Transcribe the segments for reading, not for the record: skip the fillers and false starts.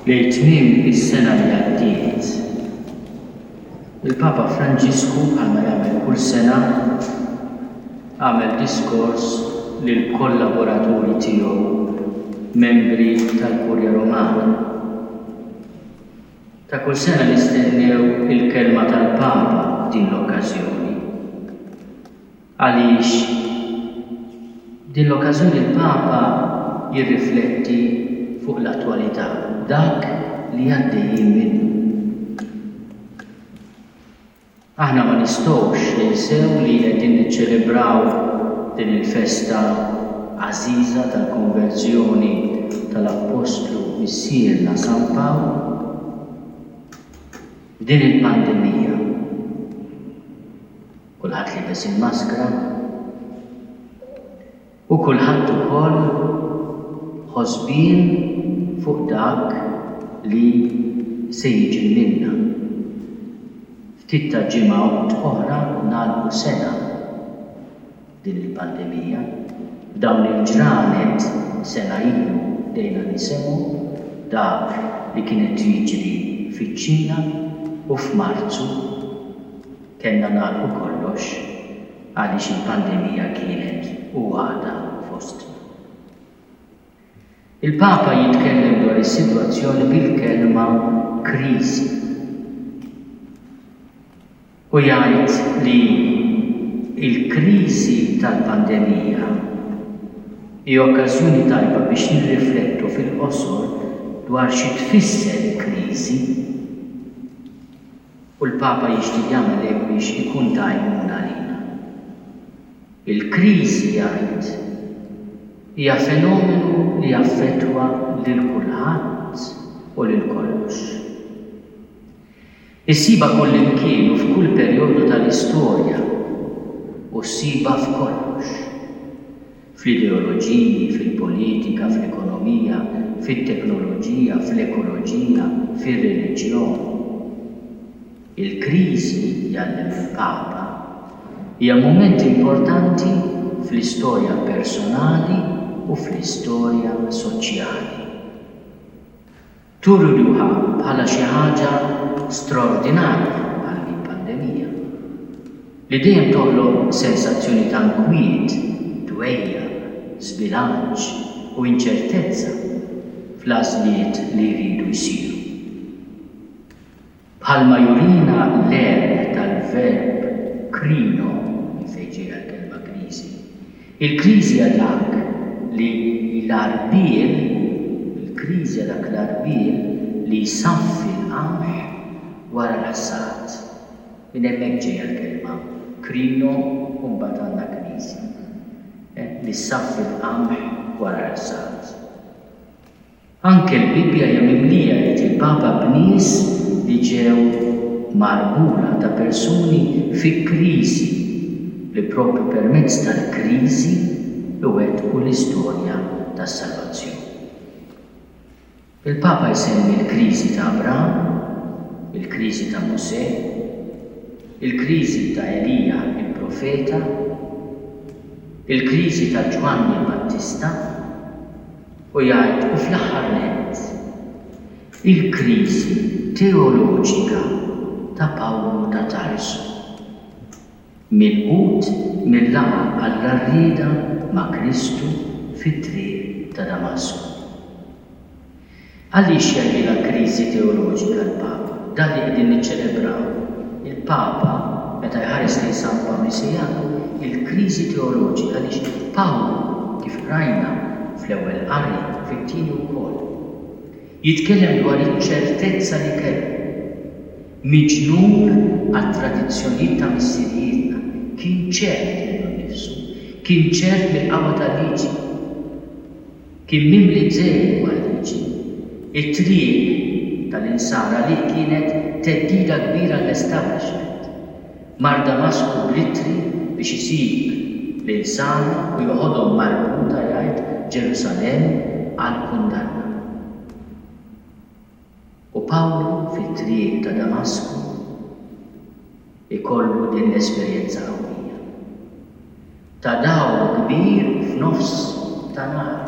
li tmiem is-sena li għaddiet. Il-Papa Franġisku bħalma jagħmel kull sena għamel diskors lil kollaboraturi tiegħu membri tal-Kurja Rumana. Ta' kull sena nistennew il-kelma tal-Papa din l-okkażjoni. Għaliex din l-okkażjoni il-Papa jirrifletti fuq l-attwalità, dak li għaddejjin minnu. Aħna ma nistgħux ninsew li qegħdin niċċelebraw din il-festa għażiża tal-konverzjoni tal-Apostlu missierna San Pawlu din il-pandemija. Kulħadd libes il-maskra u kulħadd ukoll ħosbien fuq dak li se jiġi minna. Ftit ta' ġimgħat oħra nagħlqu sena din il-pandemija. Dawn il-ġranet sena ilu dejna nisimgħu dak li kienet jiġri fiċ-Ċina u f'Marzu kellna nagħlqu kollox għaliex il-pandemija kienet u għadha fostna. Il-Papa jitkellem dwar is-sitwazzjoni bil-kelma kriżi. U jgħid li il-kriżi tal-pandemija hija okkażjoni tajba biex nirriflettu fil-qosor dwar xi tfisser kriżi. U l-Papa jixtieq jagħmel hekk biex ikun tajjun għalina. Il-kriżi jgħid hija fenomenu li jaffettwa lil kulħadd u lil kollox. Issiba kullimkien u f'kull perjodu tal-istorja u ssiba f'kollox. Fl-ideoloġiji, fil-politika, fl-ekonomija, fit-teknoloġija, fl-ekoloġija, fir-reliġjon. Il-kriżi jgħallem il-Papa hija mument importanti fl-istorja personali u fl-istorja soċjali. Turruha bħala xi ħaġa straordinarja bħal pandemija li dejjem toħloq sensazzjoni ta' nkwiet, dwejja, żbilanċ u inċertezza fl-għażliet li jridu jsiru. Bħalma jurina l-erb tal-verb krino fejn ġejja l-kelma kriżi. Il-kriżi hija dak li l-arbiel, il-kriżi dak l-arbiel li jsaffi l-qamħ wara l-ħsad. Minn hemmhekk ġejja l-kelma krino u mbagħad għandna kriżi. Li ssaffi l-qamħ wara l-ħsad. Anke l-Bibja hija mimlija jgħid il-Papa b'nies li ġew marbula ta' persuni fi kriżi li propju permezz tal-kriżi iwettqu l-istorja tas-salvazzjoni. Il-Papa jsemmi l-kriżi ta' Abraham, il-kriżi ta' Mosè, il-kriżi ta' Elija il-profeta, il-kriżi ta' Ġwanni il-Battista u jgħid u fl-aħħar nett il-kriżi teoloġika ta' Pawlu ta' Tarsu. Milqut mill-laqa għall-arrieda ma' Kristu fit-triq ta' Damasku. Għaliex jgħid la kriżi teoloġika l-Papa? Dan li qegħdin niċċelebraw. Il-Papa meta jħares li San Missijanu il-kriżi teoloġika għaliex Pawlu kif rajna fl-ewwel qari fit-tieni wkoll jitkellem dwar iċ-ċertezza li kellu miġnun għat-tradizzjonijiet ta' missirietna, kien ċert minnu nnifsu, kien ċert mill-qawwa tal-liġi, kien mimli żejjed għal-liġi. It-triq tal-insara li kienet theddida kbira l-establishment. Mar Damasku bl-ittri biex isib l-insara u joħodhom marbuta jgħid Ġerusalemm għall-kundanna. U Pawlu fit-triq ta' Damasku ikollu din l-esperjenza qawwija. Ta' dawl kbir f'nofs ta' nar.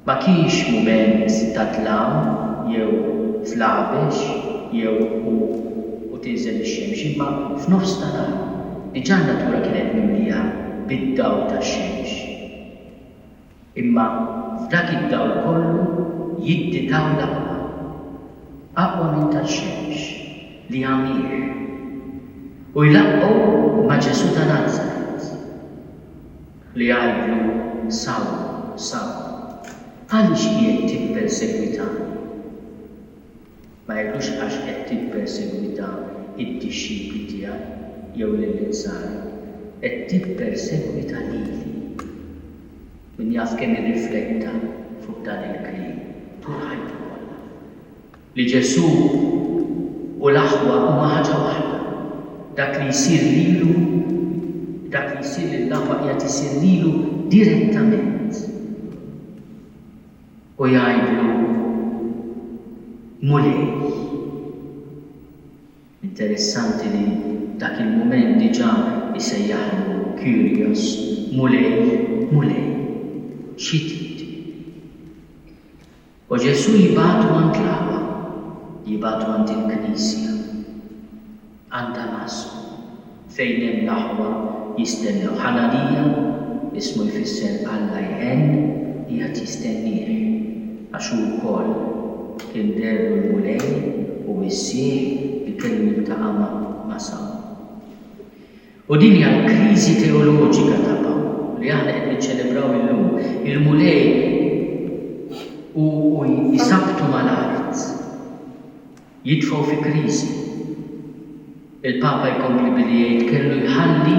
ma kienx mument ta' tlam jew tlabex jew u tinżel ix-xemx, imma f'nofs tal-għal diġà n-natura kienet mimlija bid-dawl tax-xemx. Imma f'dak id-dawl kollu jiddi dawl aqwa minn tax-xemx li għamir. U jlaqqgħu ma' Ġesu ta' Nażaret li għajdu Sawl, għaliex qiegħed tippersegwitani? Ma jgħidux għax qed tippersegwita id-dixxipli tiegħek jew lill-insar, qed tippersegwita lili. Min jaf kemm irrifletta fuq dan il-kliem tul ħajtu kollha. Li Ġesu u l-aħwa huma ħaġa waħda. Dak li jsir lilu, dak li jsir lill-aħwa qiegħed isir lilu direttament. U jgħidlu mulej. Interessanti li dak il-mument diġà jsejjaħlu curious, mulej, xi trid. U Ġesu jibgħatu għand l-aħwa, jibgħatu għand il-Knisja, għand Damasku, fejn hemm l-aħwa jistennew. Ħananija, ismu jfisser Alla jħenn, qiegħed jistennieh, għax hu wkoll kien derru l-mulej u issieħ li kellu jiltaqa' ma' Sawl. U din hija l-kriżi teoloġika ta' Pawl li aħna qed niċċelebraw illum. Il-mulej u jisabtu mal-art, jidfgħu fi kriżi. Il-Papa jkompli billi jgħid kellu jħalli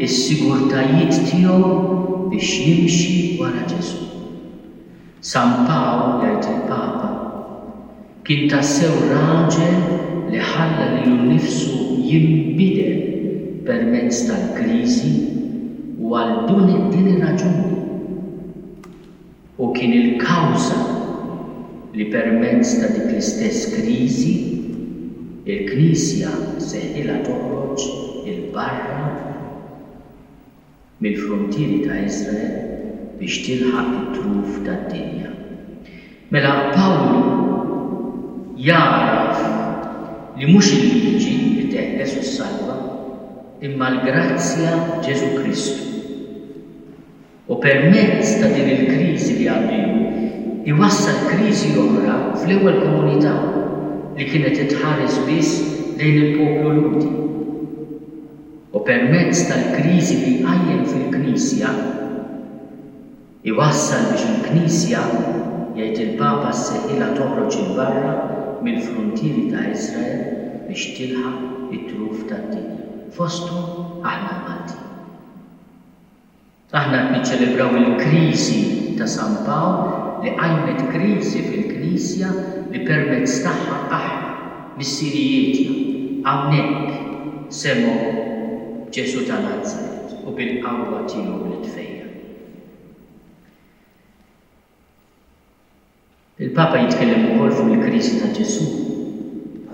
s-sigurtajiet tiegħu biex jimxi wara Ġesu. San Pawl, jgħid il-Papa, kien tassew raġel li ħalla lilu nnifsu jinbidel permezz tal-kriżi u għal din ir-raġuni. U kien il-kawża li permezz ta' dik l-istess kriżi il-Knisja seħħilha toħroġ il-barra mill-frontieri ta' Iżrael biex tilħaq it-truf tad-dinja. Mela Pawl jaraf li mhux il-liġi li teħles u s-salva, imma l-grazzja Ġesu Kristu. U permezz ta' din il-kriżi li għandu iwassal kriżi oħra fl-ewwel komunità li kienet itħares biss lejn il-poplu Ludi. U permezz tal-kriżi li qajjem fil-Knisja iwassal biex il-Knisja jgħid il-Papa sseħħilha toħroġ il-barra mill-frontieri ta' Iżrael biex tilħaq it-truf tad-dinja. Fosthom aħna Malti. Aħna qed niċċelebraw il-kriżi ta' San Pawl li qajmet kriżi fil-Knisja li permezz tagħha aħna mis-Sirijietna hawnhekk semgħu Ġesu ta' Nażaret u bil-qawwa tiegħu l-tfejja. Il-Papa jitkellem ukoll fuq il-kriżi ta' Ġesu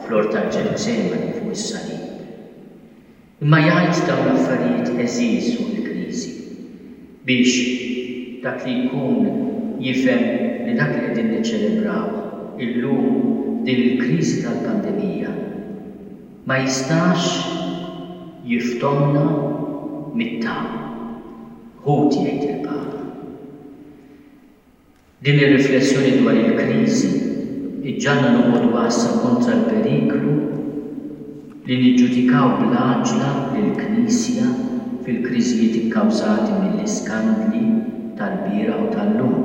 fl-Ort tal-Ġerużalem fuq is-Salib. Imma jgħid dawn l-affarijiet eżiż fuq il-kriżi biex dak li jkun jifhem li dak li qegħdin niċċelebraw illum din il-kriżi tal-pandemija ma jistax jiftomna mit-tama. Ħut jgħid il-Papa. Din ir-riflessjoni dwar il-kriżi iġġalna noqogħdu għassa kontra l-periklu li niġġudikaw bl-għaġla lill-Knisja fil-kriżijiet ikkawżati mill-iskandli tal-bieraħ u tal-lum.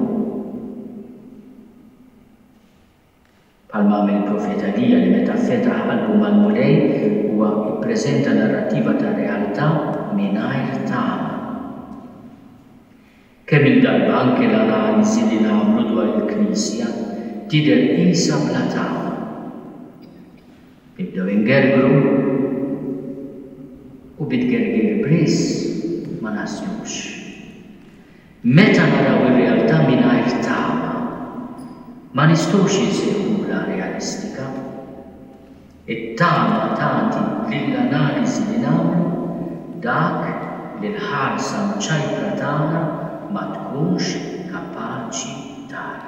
Bħalma għamel il-Profeta Elija li meta fetaħ qalbu mal-mulej huwa ppreżenta narrattiva ta' realtà mingħajr tama. Kemm il-darba anke l-analiżi li nagħmlu dwar il-Knisja tidher qisha bla tama. Nibdew ingergru u bit-gergir briss ma naslux. Meta naraw ir-realtà mingħajr tama ma nistgħux insejħula realistika. It-tama tagħti lill-analiżi li nagħmlu dak li l-ħarsa mċajpra tagħna ma tkunx kapaċi tara.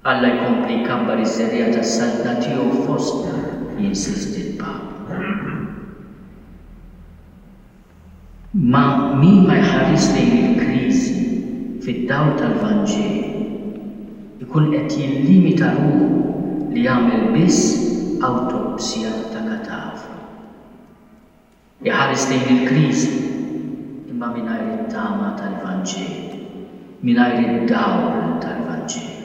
Alla jkompli jkabbar iż-żerrija tas-salda tiegħu fostna, jinsisti l-Papa. Ma min ma jħares lejn il-kriżi fid-dawl tal-Vanġeel ikun qed jillimita ruħu li jagħmel biss awtopsja ta' kadavru. Jħares lejn il-kriżi imma mingħajr it-tama tal-Vanġeel, mingħajr id-dawl tal-Vanġeel.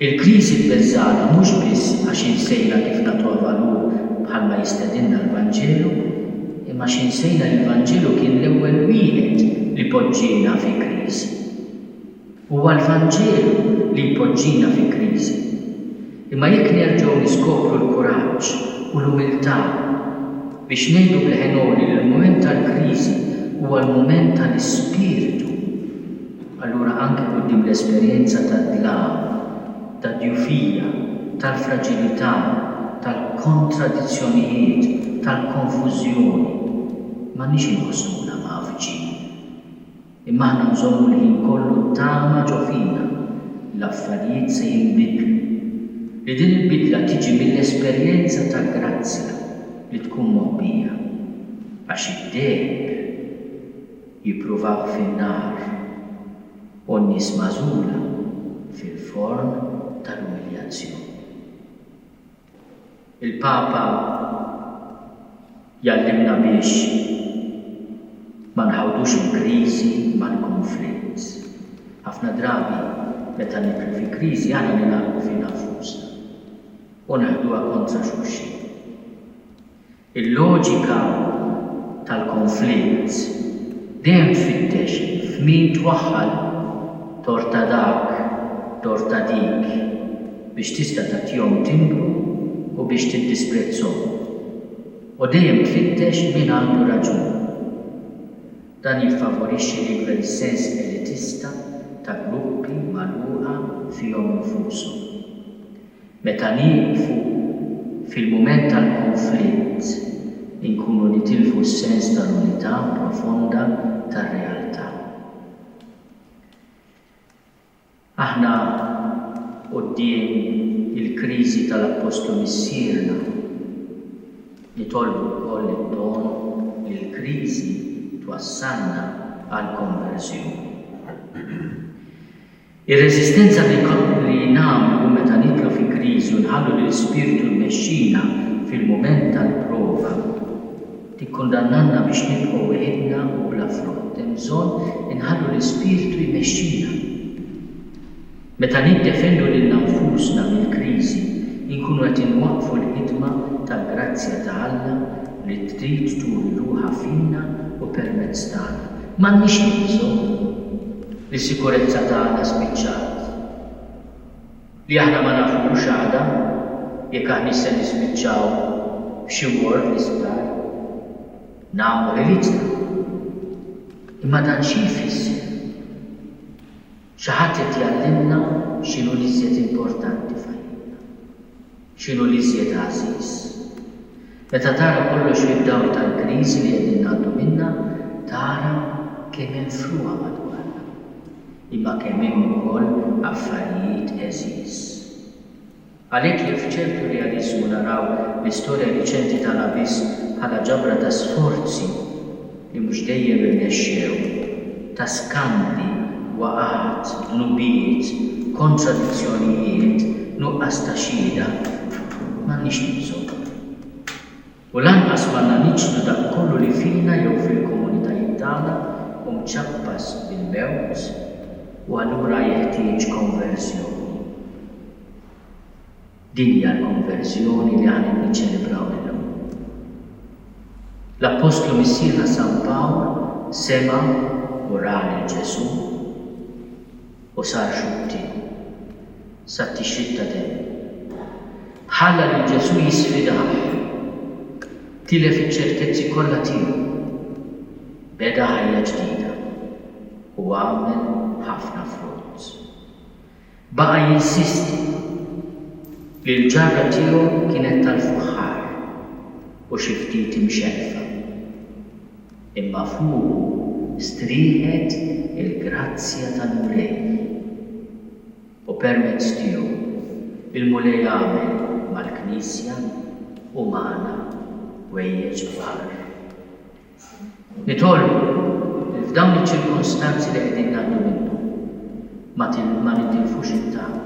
Il-kriżi tbeżżana mhux biss għax insejna kif nagħtu valur bħalma jistedinna l-Vanġelu, imma x'insejna l-Vanġelu kien l-ewwel wieħed li poġġiena fi kriżi. Huwa l-Vanġelu li jpoġġina fi kriżi. Imma jekk nerġgħu niskopru l-kuraġġ u l-umiltà biex ngħidu bl-ħenoli li l-mument tal-kriżi huwa l-mument tal-ispiritu, allura anke quddiem l-esperjenza tad-dlam, tad-djufija, tal-fraġilità, tal-kontradizzjonijiet, tal-konfużjoni, m'għandniex inħossuna ma' viċin. Imma aħna nżommu l-ħin kollu tama ġo fina l-affarijiet se jinbidlu. Li din il-bidla tiġi mill-esperjenza ta' grazzja li tkun mobbija għax id-deheb jippruvaw fin-nar u n-nies magħżula fil-form tal-umiljazzjoni. Il-Papa jallimna biex ma nħawdux il-kriżi mal-konflitt. Ħafna drabi meta nidħlu fi kriżi aħna nilagħbu fi nafusna u naħduha kontra xulxin. Il-loġika tal-konflitt dejjem tfittex f'min twaħħal torta dak, torta dik biex tista' tagħtihom timbru u biex tiddisprezzhom. U dejjem tfittex min għandu raġun. Dan jiffavorixxi l-ikber sens elitista ta' gruppi magħluqa fihom infushom. Meta nieqfu fil-mument tal-konflitt inkunu nitilfu s-sens tal-unità profonda tar-realtà. Aħna quddiem il-kriżi tal-Apostlu missierna nitolbu wkoll id-don li l-kriżi twassalna għal konverżjoni. Ir-reżistenza li nagħmlu meta nidħlu fi kriżi u nħallu li l-Ispirtu jmexxina fil-mument tal-prova tikkundannanna biex nibqgħu weħedna u bla frott. Hemm bżonn inħallu l-Ispirtu jmexxina. Meta niddefendu lil nfusna mill-kriżi, inkunu qed inwaqqfu l-ħidma tal-grazzja ta' Alla li trid turi ruħha fina u permezz tagħna. M'għandniex nibżgħu li sikurezza tagħna spiċċat. Li aħna ma nafux għada jekk aħna se nispiċċaw f'xi word li spar. Nagħmlu ħilitna. Imma dan xi jfisser? Xi ħadd qed jgħallimna x'inhu l-iżjed importanti f'ħajjitna. X'inhu l-iżjed għażiż. Meta tara kollox fid-dawl tal-kriżi li qegħdin ngħaddu minnha, tara kemm hemm fruha madwarna. Imma kemm hemm ukoll affarijiet eżiż. Għalhekk li f'ċertu realiżmu naraw l-istorja riċenti tal-abiss bħala ġabra ta' sforzi li mhux dejjem irnexxew, ta' skandli, waqgħat, dnubijiet, kontradizzjonijiet, nuqqas ta' xhieda, m'għandniex nibżgħu. U lanqas m'għandna niġġdu dak kollu li fina jew fil-komunitajiet tagħna u mċabbaż bil-mewt u allura jeħtieġ konverżjoni. Din hija l-konverżjoni li aħna niċċelebraw illum. L-Apostlu missierna San Pawl sema u ra lil Ġesu u sar xutti sa t-tixrid ta' dem. Ħalla lil Ġesu jisfidah, tilef iċ-ċertezzi kollha tiegħu, beda ħajja ġdida u għamel ħafna frott. Baqa' jinsisti li l-ġarra tiegħu kienet tal-fuħħar u xi ftit imxerfa. Imma fuq strieħet il-grazzja tal-Mulej. U permezz tiegħu il-mulej għamel mal-Knisja u magħna wejjeġ kbar. Nitolbu li f'dawn iċ-ċirkostanzi li qegħdin nagħmlu minnhom ma nitilfux it-tama.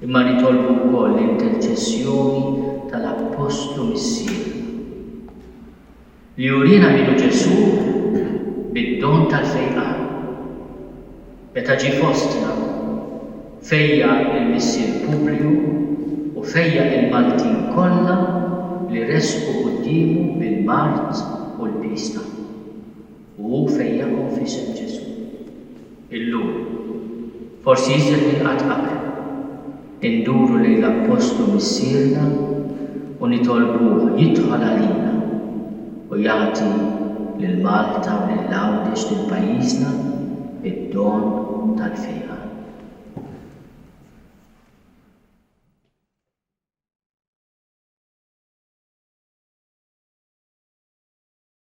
Imma nitolbu wkoll l-interċessjoni tal-Apostlu Missier li jurina minnu Ġesu bid-don tal-fejqan. Meta ġie fostna fejja il-Missier Publiu u fejja il-Maltin kollha li resqu qudiemu bil-mart u l-pista. U fejjahom f'isem Ġesu. Illum, forsi jiżjed minn qatt qabel, induru lejn l-Apostlu Missierna u nitolbuh jidħol għalina u jagħti lil Malta u lil Għawdex lil pajjiżna id-don tal-fejn.